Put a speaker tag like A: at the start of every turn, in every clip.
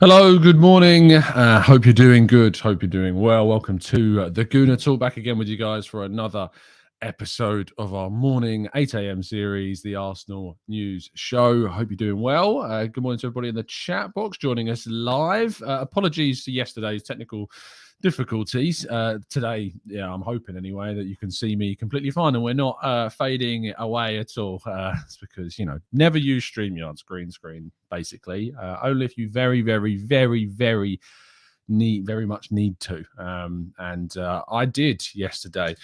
A: Hello, good morning. Hope you're doing good. Hope you're doing well. Welcome to the Gooner Talk, back again with you guys for another episode of our morning 8 a.m. series, the Arsenal News Show. Hope you're doing well. Good morning to everybody in the chat box joining us live. Apologies for yesterday's technical difficulties. Today, I'm hoping anyway that you can see me completely fine and we're not fading away at all. It's because, never use StreamYard's green screen, basically. Only if you very much need to. And I did yesterday.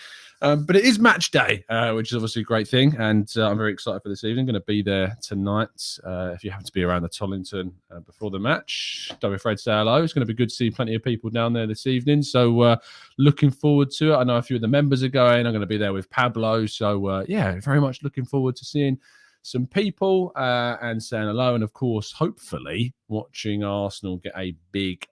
A: But it is match day, which is obviously a great thing. And I'm very excited for this evening. Going to be there tonight. If you happen to be around the Tollington before the match, don't be afraid to say hello. It's going to be good to see plenty of people down there this evening. So looking forward to it. I know a few of the members are going. I'm going to be there with Pablo. So very much looking forward to seeing some people and saying hello, and of course, hopefully, watching Arsenal get a big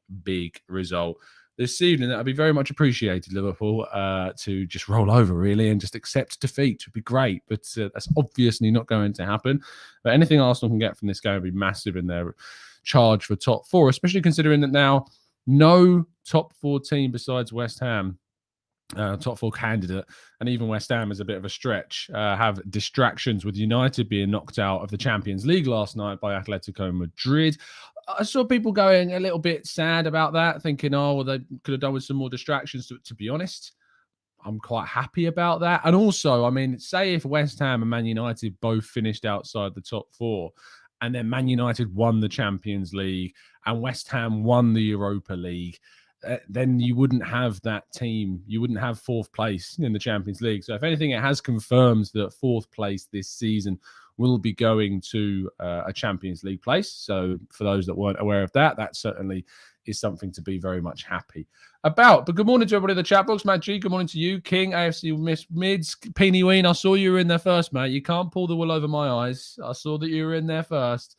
A: result this evening. That would be very much appreciated, Liverpool, to just roll over, really, and just accept defeat would be great, but that's obviously not going to happen. But anything Arsenal can get from this game would be massive in their charge for top four, especially considering that now no top four team besides West Ham, top four candidate, and even West Ham is a bit of a stretch, have distractions, with United being knocked out of the Champions League last night by Atletico Madrid. I saw people going a little bit sad about that, thinking, they could have done with some more distractions. To be honest, I'm quite happy about that. And also, say if West Ham and Man United both finished outside the top four, and then Man United won the Champions League and West Ham won the Europa League, then you wouldn't have that team. You wouldn't have fourth place in the Champions League. So if anything, it has confirmed that fourth place this season will be going to a Champions League place. So for those that weren't aware of that, that certainly is something to be very much happy about. But good morning to everybody in the chat box. Matt G, good morning to you. King, AFC Mids, Peeny Ween, I saw you were in there first, mate. You can't pull the wool over my eyes. I saw that you were in there first.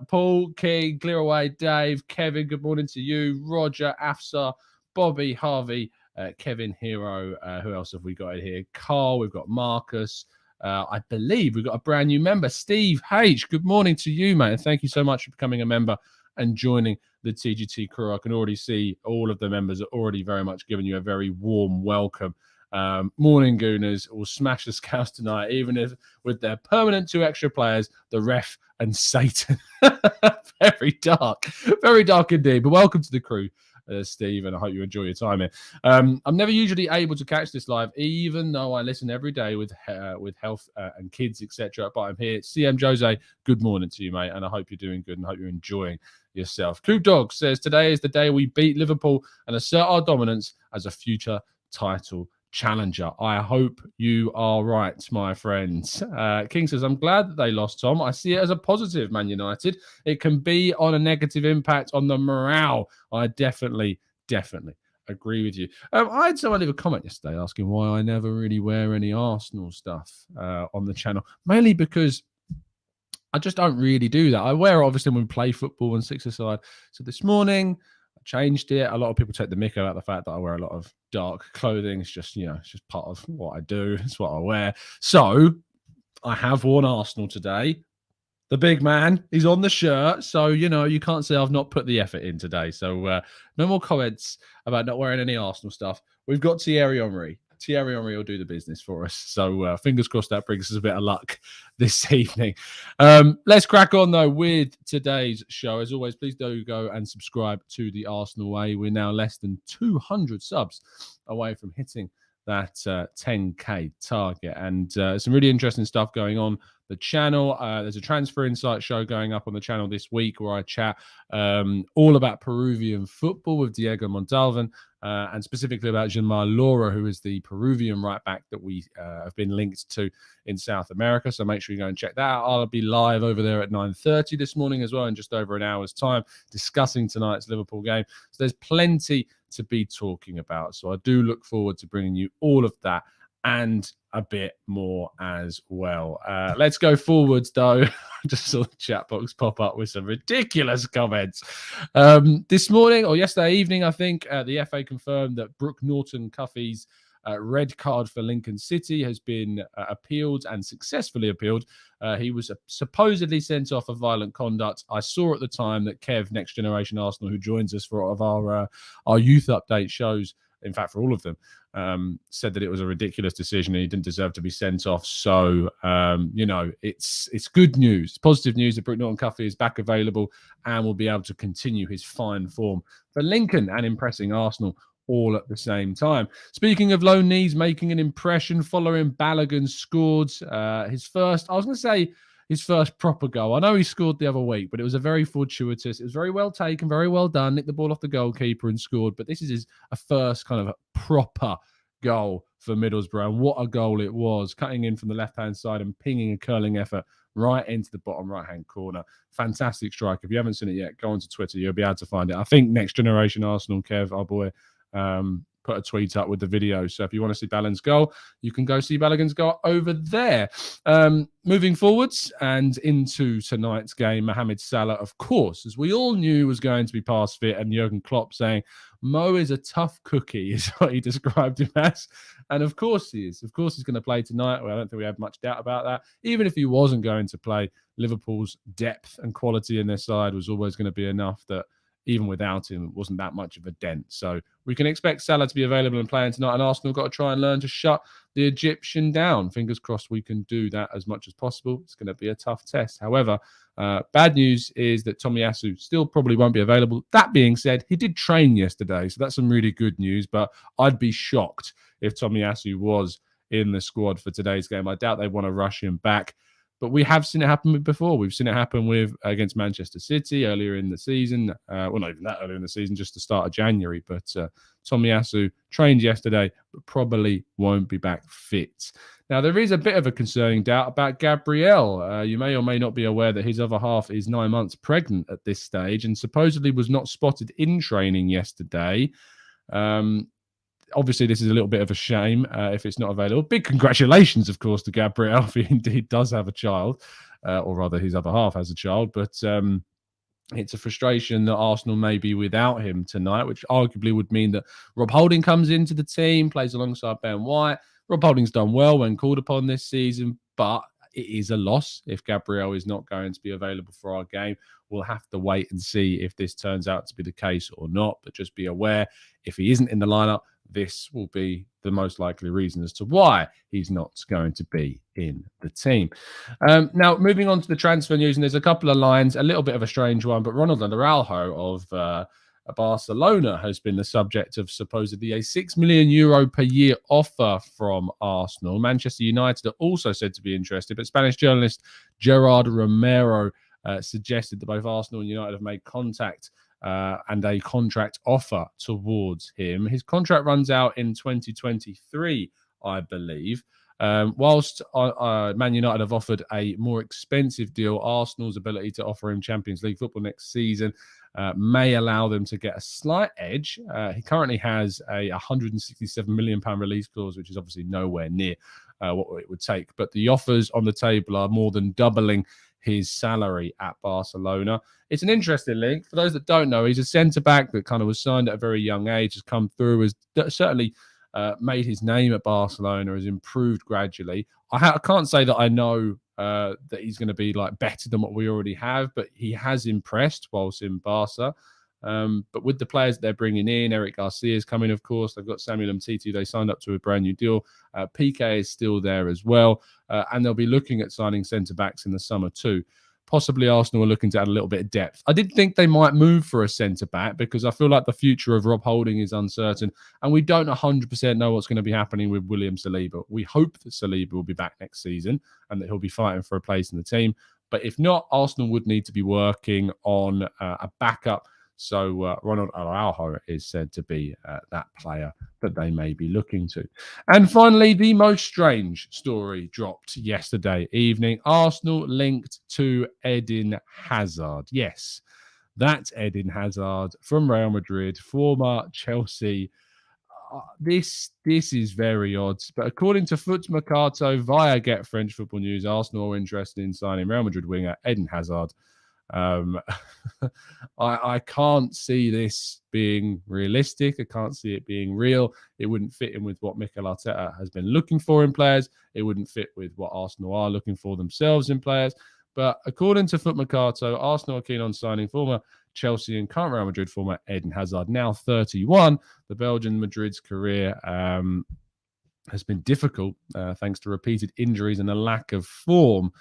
A: Paul, King, Clear Away, Dave, Kevin, good morning to you. Roger, Afsa, Bobby, Harvey, Kevin, Hero. Who else have we got in here? Carl, we've got Marcus. I believe we've got a brand new member, Steve H. Good morning to you, mate. And thank you so much for becoming a member and joining the TGT crew. I can already see all of the members are already very much giving you a very warm welcome. Morning Gooners will smash the Scouts tonight, even if with their permanent 2 extra players, the ref and Satan. Very dark indeed. But welcome to the crew, Steve, and I hope you enjoy your time here. I'm never usually able to catch this live, even though I listen every day with health and kids, etc. But I'm here. CM Jose, good morning to you, mate, and I hope you're doing good and hope you're enjoying yourself. Coop Dog says today is the day we beat Liverpool and assert our dominance as a future title challenger. I hope you are right, my friends. King says, I'm glad that they lost, Tom. I see it as a positive, Man United. It can be on a negative impact on the morale. I definitely agree with you. I had someone leave a comment yesterday asking why I never really wear any Arsenal stuff on the channel, mainly because I just don't really do that. I wear it obviously when we play football and six-a-side. So this morning I changed it. A lot of people take the mick out the fact that I wear a lot of dark clothing. It's just, it's just part of what I do. It's what I wear. So I have worn Arsenal today. The big man, he's on the shirt. So, you can't say I've not put the effort in today. So no more comments about not wearing any Arsenal stuff. We've got Thierry Henry. Thierry Henry will do the business for us. So fingers crossed that brings us a bit of luck this evening. Let's crack on, though, with today's show. As always, please do go and subscribe to the Arsenal Way. We're now less than 200 subs away from hitting that 10K target. And some really interesting stuff going on the channel. There's a Transfer Insight show going up on the channel this week where I chat all about Peruvian football with Diego Montalvan, and specifically about Gilmar Laura, who is the Peruvian right back that we have been linked to in South America. So make sure you go and check that out. I'll be live over there at 9:30 this morning as well, in just over an hour's time, discussing tonight's Liverpool game. So there's plenty to be talking about. So I do look forward to bringing you all of that and a bit more as well. Let's go forwards, though. Just saw the chat box pop up with some ridiculous comments. This morning or yesterday evening, I think, the FA confirmed that Brooke Norton-Cuffy's red card for Lincoln City has been appealed and successfully appealed. He was supposedly sent off for violent conduct. I saw at the time that Kev, Next Generation Arsenal, who joins us for all of our youth update shows, in fact, for all of them, said that it was a ridiculous decision and he didn't deserve to be sent off. So, it's good news. It's positive news that Brooke Norton-Cuffy is back available and will be able to continue his fine form for Lincoln and impressing Arsenal all at the same time. Speaking of low knees making an impression, following Balogun scored his first proper goal. I know he scored the other week, but it was a very fortuitous. It was very well taken, very well done. Nicked the ball off the goalkeeper and scored. But this is a first kind of proper goal for Middlesbrough. And what a goal it was. Cutting in from the left-hand side and pinging a curling effort right into the bottom right-hand corner. Fantastic strike. If you haven't seen it yet, go onto Twitter. You'll be able to find it. I think Next Generation Arsenal, Kev, our boy, put a tweet up with the video. So if you want to see Balogun's goal, you can go see Balogun's goal over there. Moving forwards and into tonight's game, Mohamed Salah, of course, as we all knew, was going to be past fit, and Jurgen Klopp saying, Mo is a tough cookie, is what he described him as. And of course he is. Of course he's going to play tonight. Well, I don't think we have much doubt about that. Even if he wasn't going to play, Liverpool's depth and quality in their side was always going to be enough that even without him, it wasn't that much of a dent. So we can expect Salah to be available and playing tonight, and Arsenal got to try and learn to shut the Egyptian down. Fingers crossed we can do that as much as possible. It's going to be a tough test. However, bad news is that Tomiyasu still probably won't be available. That being said, he did train yesterday, so that's some really good news, but I'd be shocked if Tomiyasu was in the squad for today's game. I doubt they want to rush him back. But we have seen it happen before. We've seen it happen against Manchester City earlier in the season. Well, not even that earlier in the season, just the start of January. But Tomiyasu trained yesterday, but probably won't be back fit. Now, there is a bit of a concerning doubt about Gabriel. You may or may not be aware that his other half is 9 months pregnant at this stage and supposedly was not spotted in training yesterday. Obviously, this is a little bit of a shame if it's not available. Big congratulations, of course, to Gabriel if he indeed does have a child, or rather his other half has a child. But it's a frustration that Arsenal may be without him tonight, which arguably would mean that Rob Holding comes into the team, plays alongside Ben White. Rob Holding's done well when called upon this season, but it is a loss if Gabriel is not going to be available for our game. We'll have to wait and see if this turns out to be the case or not. But just be aware, if he isn't in the lineup, this will be the most likely reason as to why he's not going to be in the team. Now, moving on to the transfer news, and there's a couple of lines, a little bit of a strange one, but Ronald Araujo of Barcelona has been the subject of supposedly a €6 million per year offer from Arsenal. Manchester United are also said to be interested, but Spanish journalist Gerard Romero suggested that both Arsenal and United have made contact and a contract offer towards him. His contract runs out in 2023, I believe. Whilst Man United have offered a more expensive deal, Arsenal's ability to offer him Champions League football next season may allow them to get a slight edge. He currently has a £167 million release clause, which is obviously nowhere near what it would take. But the offers on the table are more than doubling his salary at Barcelona. It's an interesting link. For those that don't know, he's a centre-back that kind of was signed at a very young age, has come through, has certainly made his name at Barcelona, has improved gradually. I can't say that I know that he's going to be like better than what we already have, but he has impressed whilst in Barca. But with the players that they're bringing in, Eric Garcia is coming, of course. They've got Samuel Umtiti. They signed up to a brand new deal. Piqué is still there as well. And they'll be looking at signing centre-backs in the summer too. Possibly Arsenal are looking to add a little bit of depth. I did think they might move for a centre-back because I feel like the future of Rob Holding is uncertain. And we don't 100% know what's going to be happening with William Saliba. We hope that Saliba will be back next season and that he'll be fighting for a place in the team. But if not, Arsenal would need to be working on a backup. So Ronald Araujo is said to be that player that they may be looking to. And finally, the most strange story dropped yesterday evening. Arsenal linked to Eden Hazard. Yes, that's Eden Hazard from Real Madrid, former Chelsea. This is very odd. But according to Foot Mercato via Get French Football News, Arsenal are interested in signing Real Madrid winger Eden Hazard. I can't see this being realistic. I can't see it being real. It wouldn't fit in with what Mikel Arteta has been looking for in players. It wouldn't fit with what Arsenal are looking for themselves in players. But according to Foot Mercato, Arsenal are keen on signing former Chelsea and current Real Madrid former Eden Hazard, now 31. The Belgian Madrid's career has been difficult thanks to repeated injuries and a lack of form.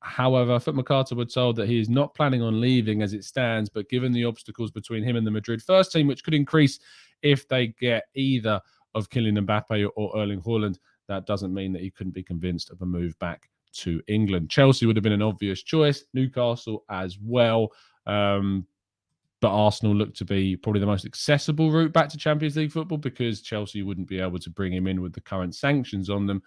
A: However, Foot Mercato were told that he is not planning on leaving as it stands, but given the obstacles between him and the Madrid first team, which could increase if they get either of Kylian Mbappe or Erling Haaland, that doesn't mean that he couldn't be convinced of a move back to England. Chelsea would have been an obvious choice, Newcastle as well. But Arsenal looked to be probably the most accessible route back to Champions League football because Chelsea wouldn't be able to bring him in with the current sanctions on them.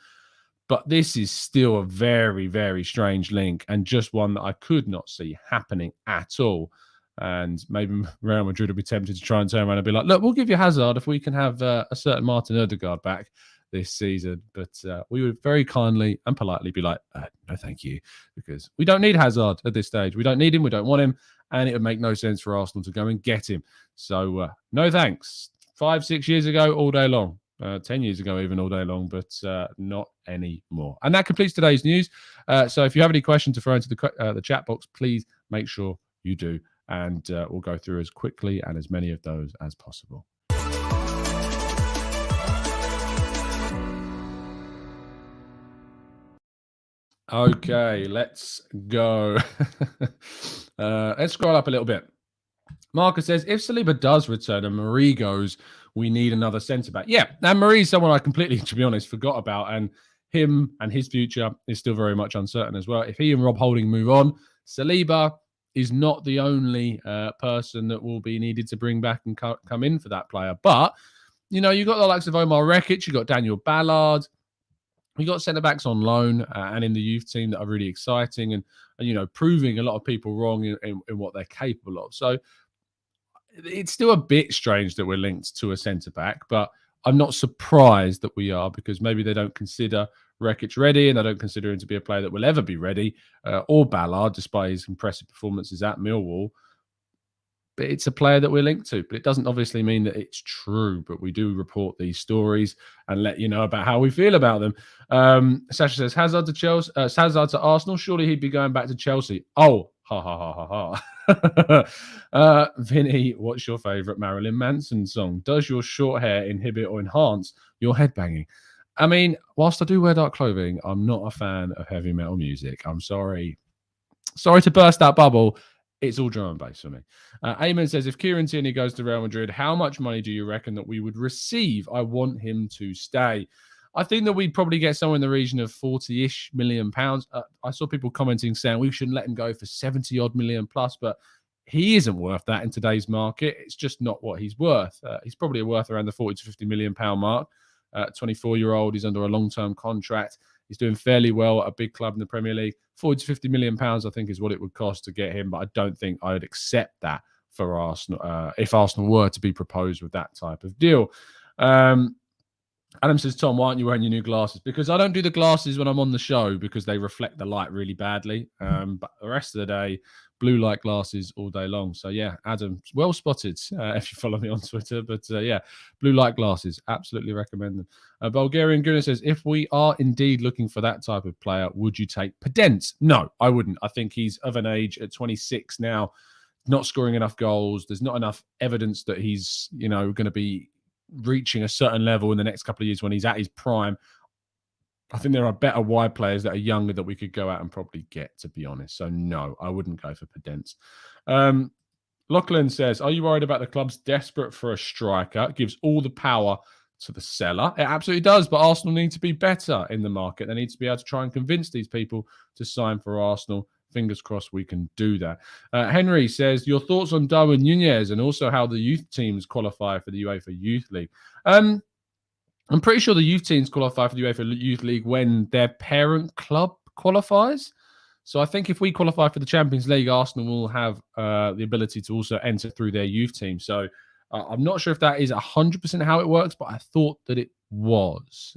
A: But this is still a very, very strange link and just one that I could not see happening at all. And maybe Real Madrid would be tempted to try and turn around and be like, look, we'll give you Hazard if we can have a certain Martin Odegaard back this season. But we would very kindly and politely be like, no, thank you, because we don't need Hazard at this stage. We don't need him. We don't want him. And it would make no sense for Arsenal to go and get him. So no thanks. 5-6 years ago, all day long. 10 years ago, even all day long, but not anymore. And that completes today's news. So if you have any questions to throw into the chat box, please make sure you do. And we'll go through as quickly and as many of those as possible. Okay, let's go. Let's scroll up a little bit. Marcus says, if Saliba does return and Marie goes, we need another centre-back. Yeah, and Marie's someone I completely, to be honest, forgot about. And him and his future is still very much uncertain as well. If he and Rob Holding move on, Saliba is not the only person that will be needed to bring back and come in for that player. But, you know, you've got the likes of Omar Rekic, you've got Daniel Ballard, we got centre-backs on loan and in the youth team that are really exciting and you know, proving a lot of people wrong in what they're capable of. So it's still a bit strange that we're linked to a centre-back, but I'm not surprised that we are because maybe they don't consider Rekic ready and they don't consider him to be a player that will ever be ready or Ballard, despite his impressive performances at Millwall. But it's a player that we're linked to. But it doesn't obviously mean that it's true. But we do report these stories and let you know about how we feel about them. Sasha says, Hazard to Chelsea, Hazard to Arsenal. Surely he'd be going back to Chelsea. Oh, ha, ha, ha, ha, ha. Vinny, what's your favourite Marilyn Manson song? Does your short hair inhibit or enhance your headbanging? I mean, whilst I do wear dark clothing, I'm not a fan of heavy metal music. I'm sorry. Sorry to burst that bubble. It's all drum and bass for me. Eamon says, if Kieran Tierney goes to Real Madrid, how much money do you reckon that we would receive? I want him to stay. I think that we'd probably get somewhere in the region of 40-ish million pounds. I saw people commenting saying we shouldn't let him go for 70-odd million plus, but he isn't worth that in today's market. It's just not what he's worth. He's probably worth around the 40 to 50 million pound mark. 24-year-old, he's under a long-term contract. He's doing fairly well at a big club in the Premier League. 40 to 50 million pounds, I think, is what it would cost to get him. But I don't think I would accept that for Arsenal if Arsenal were to be proposed with that type of deal. Adam says, Tom, why aren't you wearing your new glasses? Because I don't do the glasses when I'm on the show because they reflect the light really badly. But the rest of the day, blue light glasses all day long. So, yeah, Adam, well spotted if you follow me on Twitter. But, yeah, blue light glasses, absolutely recommend them. Bulgarian Gooner says, if we are indeed looking for that type of player, would you take Podence? No, I wouldn't. I think he's of an age at 26 now, not scoring enough goals. There's not enough evidence that he's, you know, going to be reaching a certain level in the next couple of years when he's at his prime. I think there are better wide players that are younger that we could go out and probably get, to be honest. So, no, I wouldn't go for Podence. Lachlan says, are you worried about the club's desperate for a striker? It gives all the power to the seller. It absolutely does, but Arsenal need to be better in the market. They need to be able to try and convince these people to sign for Arsenal. Fingers crossed we can do that. Henry says, your thoughts on Darwin Nunez and also how the youth teams qualify for the UEFA Youth League. I'm pretty sure the youth teams qualify for the UEFA Youth League when their parent club qualifies. So I think if we qualify for the Champions League, Arsenal will have the ability to also enter through their youth team. So I'm not sure if that is 100% how it works, but I thought that it was.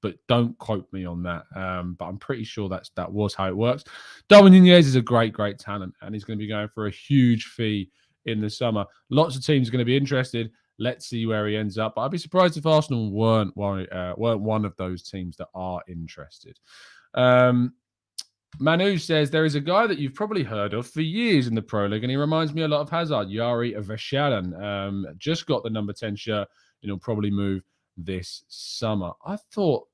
A: but don't quote me on that. But I'm pretty sure that was how it works. Darwin Nunez is a great talent, and he's going to be going for a huge fee in the summer. Lots of teams are going to be interested. Let's see where he ends up. But I'd be surprised if Arsenal weren't one of those teams that are interested. Manu says, there is a guy that you've probably heard of for years in the Pro League, and he reminds me a lot of Hazard, Yari Vesharan. Just got the number 10 shirt, and he'll probably move this summer. I thought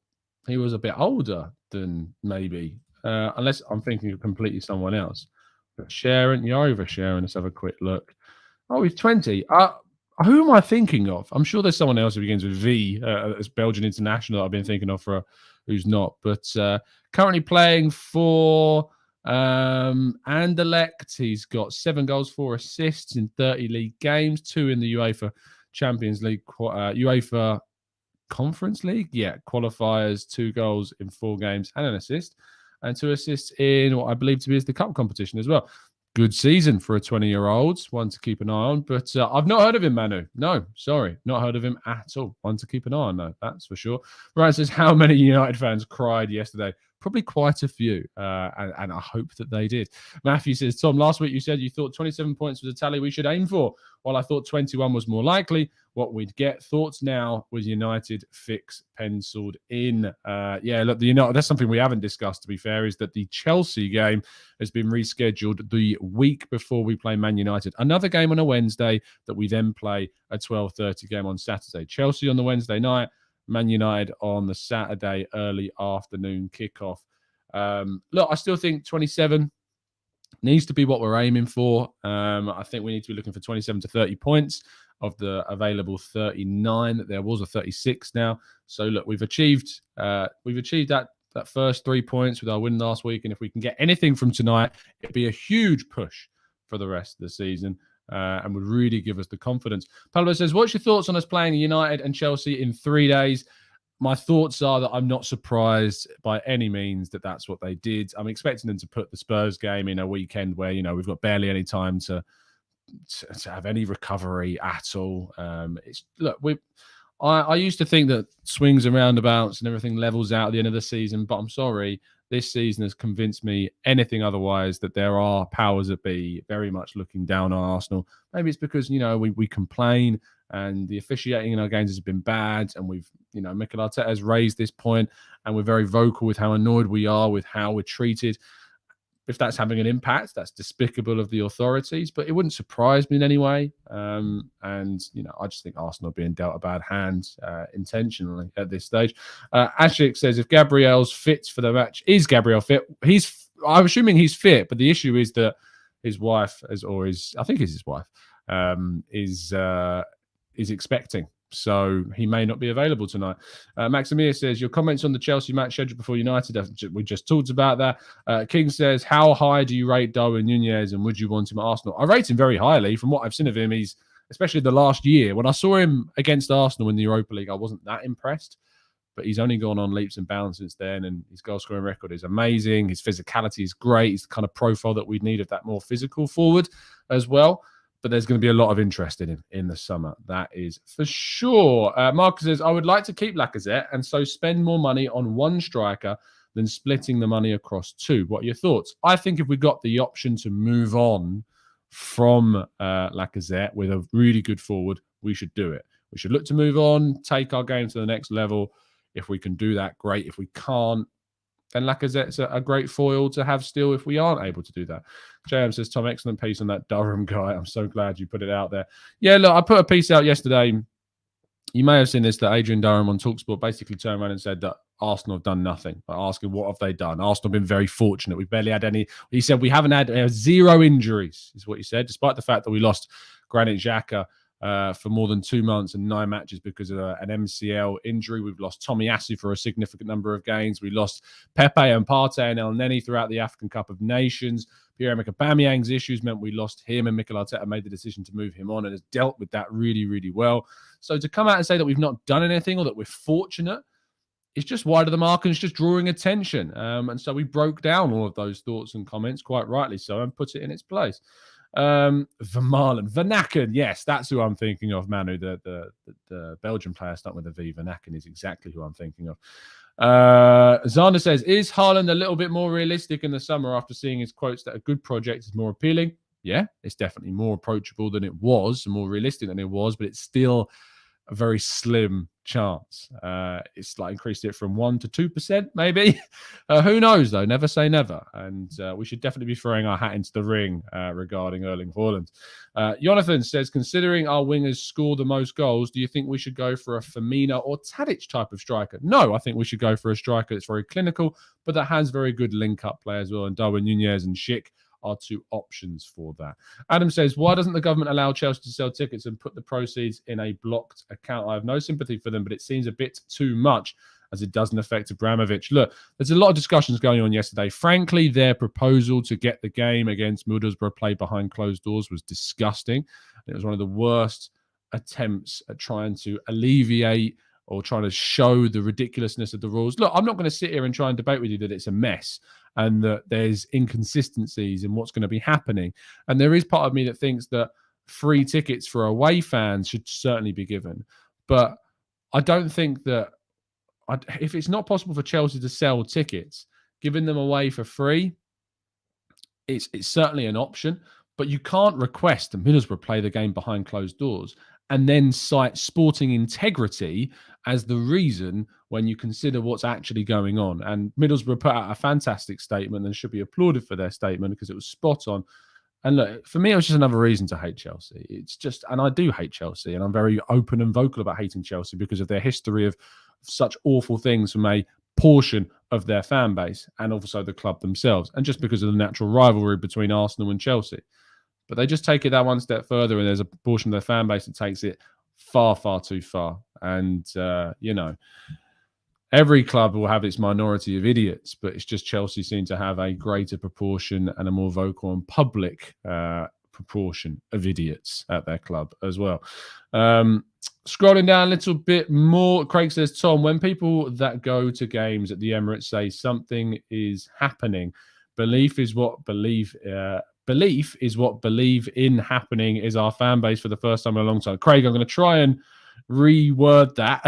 A: he was a bit older than maybe, unless I'm thinking of completely someone else. Yari Vesharan, let's have a quick look. Oh, he's 20. Who am I thinking of? I'm sure there's someone else who begins with V, as Belgian international that I've been thinking of for who's not. But currently playing for Anderlecht. He's got 7 goals, 4 assists in 30 league games, 2 in the UEFA Champions League, UEFA Conference League. Yeah, qualifiers, 2 goals in 4 games and an assist, and 2 assists in what I believe to be the cup competition as well. Good season for a 20-year-old, one to keep an eye on. But I've not heard of him, Manu. No, sorry, not heard of him at all. One to keep an eye on, though, that's for sure. Ryan says, how many United fans cried yesterday? Probably quite a few, and I hope that they did. Matthew says, Tom, last week you said you thought 27 points was a tally we should aim for, while I thought 21 was more likely what we'd get. Thoughts now with United fix penciled in. Yeah, look, that's something we haven't discussed, to be fair, is that the Chelsea game has been rescheduled the week before we play Man United. Another game on a Wednesday that we then play a 12:30 game on Saturday. Chelsea on the Wednesday night, Man United on the Saturday early afternoon kickoff. Look, I still think 27 needs to be what we're aiming for. I think we need to be looking for 27 to 30 points of the available 39. There was a 36 now. So look, we've achieved that first 3 points with our win last week, and if we can get anything from tonight, it'd be a huge push for the rest of the season. And would really give us the confidence. Pablo says, what's your thoughts on us playing United and Chelsea in 3 days? My thoughts are that I'm not surprised by any means that that's what they did. I'm expecting them to put the Spurs game in a weekend where, we've got barely any time to have any recovery at all. I used to think that swings and roundabouts and everything levels out at the end of the season, but I'm sorry, this season has convinced me anything otherwise, that there are powers that be very much looking down on Arsenal. Maybe it's because, we complain and the officiating in our games has been bad, and we've, Mikel Arteta has raised this point, and we're very vocal with how annoyed we are with how we're treated. If that's having an impact, that's despicable of the authorities, but it wouldn't surprise me in any way. And, I just think Arsenal are being dealt a bad hand intentionally at this stage. Ashik says, if Gabriel's fit for the match, is Gabriel fit? I'm assuming he's fit, but the issue is that his wife, I think it's his wife, is expecting. So he may not be available tonight. Maximia says, your comments on the Chelsea match scheduled before United, we just talked about that. King says, how high do you rate Darwin Nunez, and would you want him at Arsenal? I rate him very highly. From what I've seen of him, he's, especially the last year, when I saw him against Arsenal in the Europa League, I wasn't that impressed. But he's only gone on leaps and bounds since then, and his goal-scoring record is amazing. His physicality is great. He's the kind of profile that we'd need of that more physical forward as well. But there's going to be a lot of interest in him in the summer. That is for sure. Marcus says, I would like to keep Lacazette and so spend more money on one striker than splitting the money across 2. What are your thoughts? I think if we got the option to move on from Lacazette with a really good forward, we should do it. We should look to move on, take our game to the next level. If we can do that, great. If we can't, then Lacazette's a great foil to have still if we aren't able to do that. JM says, Tom, excellent piece on that Durham guy. I'm so glad you put it out there. Yeah, look, I put a piece out yesterday. You may have seen this, that Adrian Durham on TalkSport basically turned around and said that Arsenal have done nothing. By asking, what have they done? Arsenal have been very fortunate. We've barely had any. He said, we haven't had 0 injuries, is what he said, despite the fact that we lost Granit Xhaka for more than 2 months and 9 matches because of an MCL injury. We've lost Tomiyasu for a significant number of games. We lost Pepe and Partey and El Neni throughout the African Cup of Nations. Pierre-Emerick Aubameyang's issues meant we lost him, and Mikel Arteta made the decision to move him on and has dealt with that really, really well. So to come out and say that we've not done anything or that we're fortunate, it's just wide of the mark and it's just drawing attention. And so we broke down all of those thoughts and comments, quite rightly so, and put it in its place. Vermaelen. Vanaken. Yes, that's who I'm thinking of, Manu. The Belgian player starting with a V. Vanaken is exactly who I'm thinking of. Zana says, is Haaland a little bit more realistic in the summer after seeing his quotes that a good project is more appealing? Yeah, it's definitely more approachable than it was, more realistic than it was, but it's still a very slim chance. It's like increased it from 1% to 2%, maybe. Who knows, though? Never say never. And we should definitely be throwing our hat into the ring regarding Erling Haaland. Jonathan says, considering our wingers score the most goals, do you think we should go for a Firmino or Tadic type of striker? No, I think we should go for a striker that's very clinical, but that has very good link-up play as well. And Darwin Nunez and Schick are two options for that. Adam says, why doesn't the government allow Chelsea to sell tickets and put the proceeds in a blocked account? I have no sympathy for them, but it seems a bit too much as it doesn't affect Abramovich. Look, there's a lot of discussions going on yesterday. Frankly, their proposal to get the game against Middlesbrough played behind closed doors was disgusting. It was one of the worst attempts at trying to alleviate or trying to show the ridiculousness of the rules. Look, I'm not going to sit here and try and debate with you that it's a mess and that there's inconsistencies in what's going to be happening. And there is part of me that thinks that free tickets for away fans should certainly be given. But I don't think that if it's not possible for Chelsea to sell tickets, giving them away for free, it's certainly an option. But you can't request that Middlesbrough play the game behind closed doors and then cite sporting integrity as the reason when you consider what's actually going on. And Middlesbrough put out a fantastic statement and should be applauded for their statement because it was spot on. And look, for me, it was just another reason to hate Chelsea. It's just, and I do hate Chelsea, and I'm very open and vocal about hating Chelsea because of their history of such awful things from a portion of their fan base and also the club themselves, and just because of the natural rivalry between Arsenal and Chelsea. But they just take it that one step further, and there's a portion of their fan base that takes it far, far too far. And, every club will have its minority of idiots, but it's just Chelsea seem to have a greater proportion and a more vocal and public proportion of idiots at their club as well. Scrolling down a little bit more, Craig says, Tom, when people that go to games at the Emirates say something is happening, belief is what believe in happening is our fan base for the first time in a long time. Craig, I'm going to try and reword that.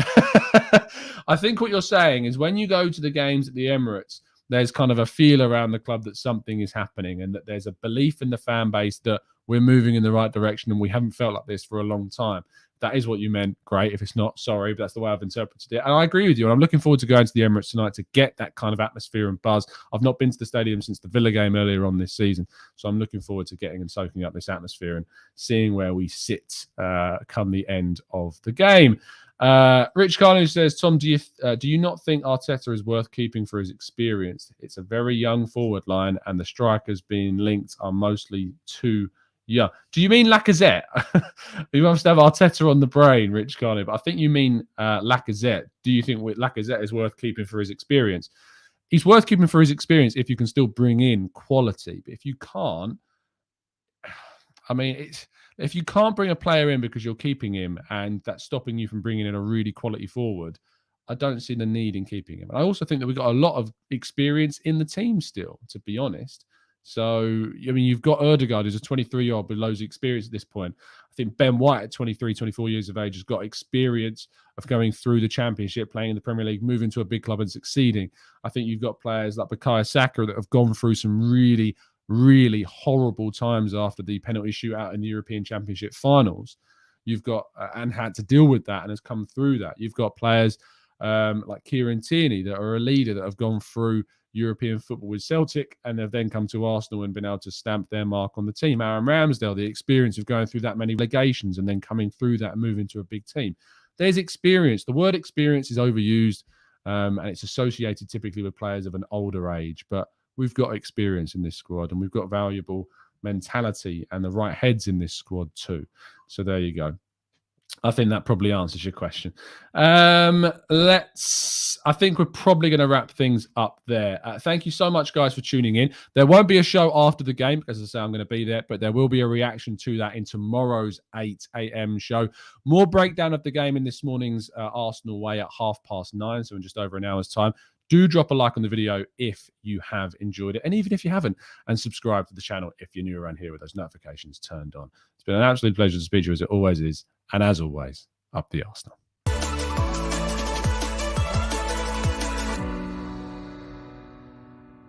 A: I think what you're saying is when you go to the games at the Emirates, there's kind of a feel around the club that something is happening and that there's a belief in the fan base that we're moving in the right direction and we haven't felt like this for a long time. That is what you meant. Great. If it's not, sorry, but that's the way I've interpreted it. And I agree with you. And I'm looking forward to going to the Emirates tonight to get that kind of atmosphere and buzz. I've not been to the stadium since the Villa game earlier on this season. So I'm looking forward to getting and soaking up this atmosphere and seeing where we sit come the end of the game. Rich Carney says, Tom, do you not think Arteta is worth keeping for his experience? It's a very young forward line and the strikers being linked are mostly too young. Do you mean Lacazette? You must have Arteta on the brain, Rich Carney, but I think you mean Lacazette. Do you think Lacazette is worth keeping for his experience? He's worth keeping for his experience if you can still bring in quality. But if you can't, I mean, if you can't bring a player in because you're keeping him and that's stopping you from bringing in a really quality forward, I don't see the need in keeping him. And I also think that we've got a lot of experience in the team still, to be honest. So, I mean, you've got Ødegaard, who's a 23-year-old with loads of experience at this point. I think Ben White at 23, 24 years of age has got experience of going through the Championship, playing in the Premier League, moving to a big club and succeeding. I think you've got players like Bukayo Saka that have gone through some really, really horrible times after the penalty shootout in the European Championship finals. You've got, and had to deal with that and has come through that. You've got players like Kieran Tierney that are a leader that have gone through European football with Celtic and have then come to Arsenal and been able to stamp their mark on the team. Aaron Ramsdale, the experience of going through that many relegations and then coming through that and moving to a big team. There's experience. The word experience is overused and it's associated typically with players of an older age, but we've got experience in this squad and we've got valuable mentality and the right heads in this squad too. So there you go. I think that probably answers your question. I think we're probably going to wrap things up there. Thank you so much, guys, for tuning in. There won't be a show after the game, because as I say, I'm going to be there, but there will be a reaction to that in tomorrow's 8 a.m. show. More breakdown of the game in this morning's Arsenal way at 9:30, so in just over an hour's time. Do drop a like on the video if you have enjoyed it, and even if you haven't, and subscribe to the channel if you're new around here with those notifications turned on. It's been an absolute pleasure to speak to you, as it always is, and as always, up the Arsenal.